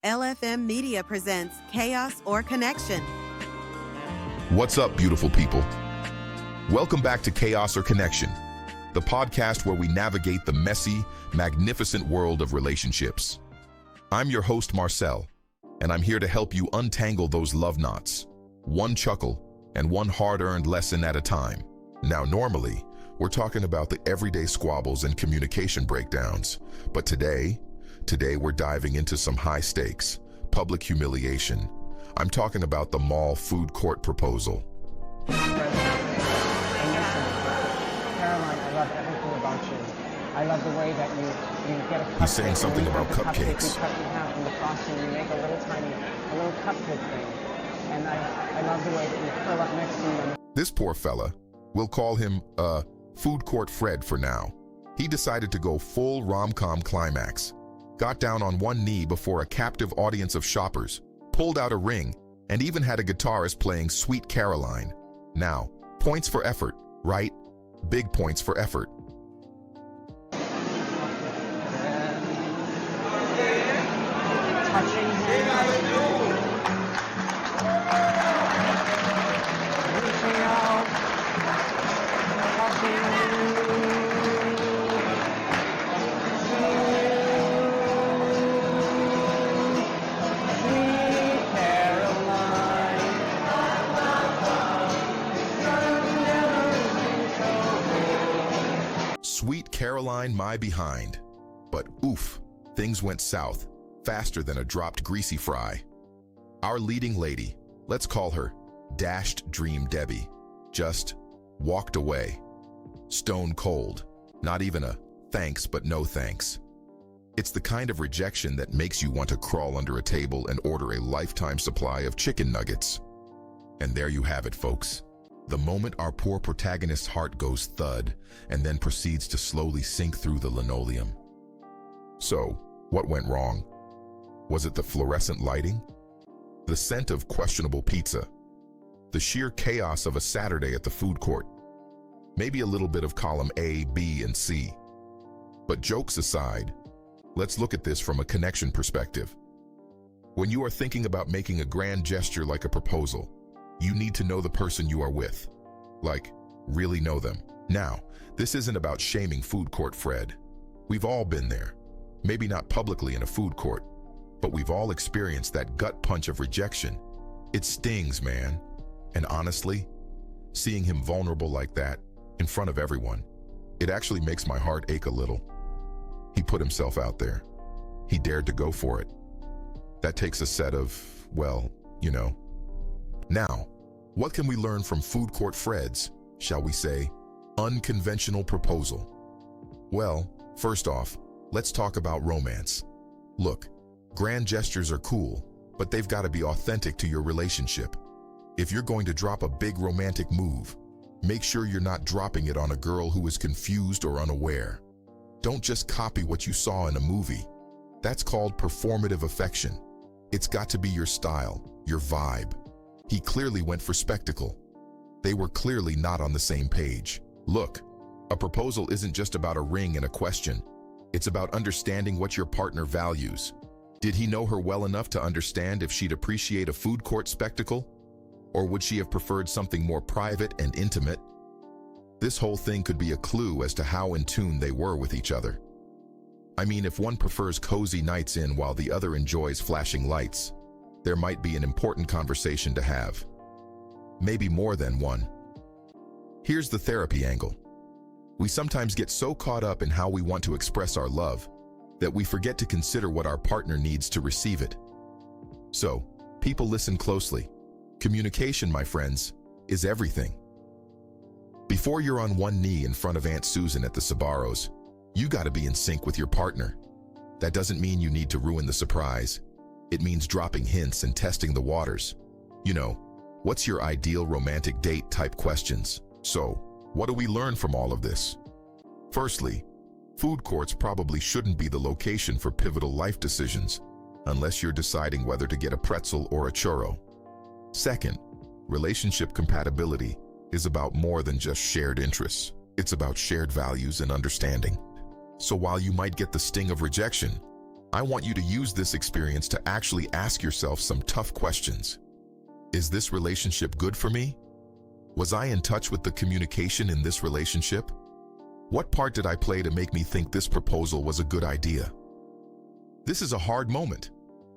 LFM Media presents Chaos or Connection. What's up, beautiful people? Welcome back to Chaos or Connection, the podcast where we navigate the messy, magnificent world of relationships. I'm your host, Marcel, and I'm here to help you untangle those love knots, one chuckle and one hard-earned lesson at a time. Now, normally, we're talking about the everyday squabbles and communication breakdowns, but today we're diving into some high stakes, public humiliation. I'm talking about the mall food court proposal. Caroline, I love everything about you. I love the way that you get a cupcake. He's saying something about cupcakes. You cut in half in the frosting, you make a little cupcake thing. And I love the way that you curl up next to me. This poor fella, we'll call him, Food Court Fred for now. He decided to go full rom-com climax. Got down on one knee before a captive audience of shoppers, pulled out a ring, and even had a guitarist playing Sweet Caroline. Now, points for effort, right? Big points for effort. Touching reaching out, Sweet Caroline, my behind. But oof, things went south, faster than a dropped greasy fry. Our leading lady, let's call her Dashed Dream Debbie, just walked away. Stone cold, not even a thanks but no thanks. It's the kind of rejection that makes you want to crawl under a table and order a lifetime supply of chicken nuggets. And there you have it, folks. The moment our poor protagonist's heart goes thud and then proceeds to slowly sink through the linoleum. So, what went wrong? Was it the fluorescent lighting? The scent of questionable pizza? The sheer chaos of a Saturday at the food court? Maybe a little bit of column A, B, and C. But jokes aside, let's look at this from a connection perspective. When you are thinking about making a grand gesture like a proposal, you need to know the person you are with. Like, really know them. Now, this isn't about shaming food court Fred. We've all been there. Maybe not publicly in a food court, but we've all experienced that gut punch of rejection. It stings, man. And honestly, seeing him vulnerable like that, in front of everyone, it actually makes my heart ache a little. He put himself out there. He dared to go for it. That takes a set of, well, you know. Now, what can we learn from food court Fred's, shall we say, unconventional proposal? Well, first off, let's talk about romance. Look, grand gestures are cool, but they've got to be authentic to your relationship. If you're going to drop a big romantic move, make sure you're not dropping it on a girl who is confused or unaware. Don't just copy what you saw in a movie. That's called performative affection. It's got to be your style, your vibe. He clearly went for spectacle. They were clearly not on the same page. Look, a proposal isn't just about a ring and a question. It's about understanding what your partner values. Did he know her well enough to understand if she'd appreciate a food court spectacle? Or would she have preferred something more private and intimate? This whole thing could be a clue as to how in tune they were with each other. I mean, if one prefers cozy nights in while the other enjoys flashing lights, there might be an important conversation to have. Maybe more than one. Here's the therapy angle. We sometimes get so caught up in how we want to express our love that we forget to consider what our partner needs to receive it. So, people, listen closely. Communication, my friends, is everything. Before you're on one knee in front of Aunt Susan at the Sbarro's, you gotta be in sync with your partner. That doesn't mean you need to ruin the surprise. It means dropping hints and testing the waters. You know, what's your ideal romantic date type questions. So, what do we learn from all of this? Firstly, food courts probably shouldn't be the location for pivotal life decisions, unless you're deciding whether to get a pretzel or a churro. Second, relationship compatibility is about more than just shared interests. It's about shared values and understanding. So while you might get the sting of rejection, I want you to use this experience to actually ask yourself some tough questions. Is this relationship good for me? Was I in touch with the communication in this relationship? What part did I play to make me think this proposal was a good idea? This is a hard moment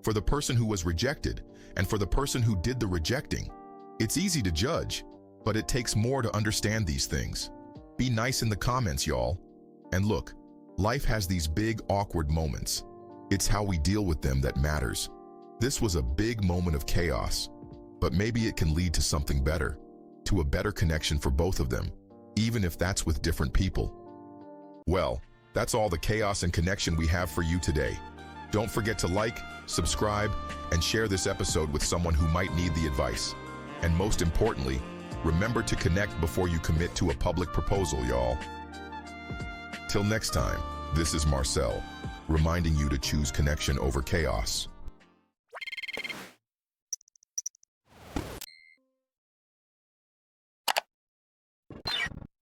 for the person who was rejected and for the person who did the rejecting. It's easy to judge, but it takes more to understand these things. Be nice in the comments, y'all. And look, life has these big, awkward moments. It's how we deal with them that matters. This was a big moment of chaos, but maybe it can lead to something better, to a better connection for both of them, even if that's with different people. Well, that's all the chaos and connection we have for you today. Don't forget to like, subscribe, and share this episode with someone who might need the advice. And most importantly, remember to connect before you commit to a public proposal, y'all. Till next time, this is Marcel, reminding you to choose connection over chaos.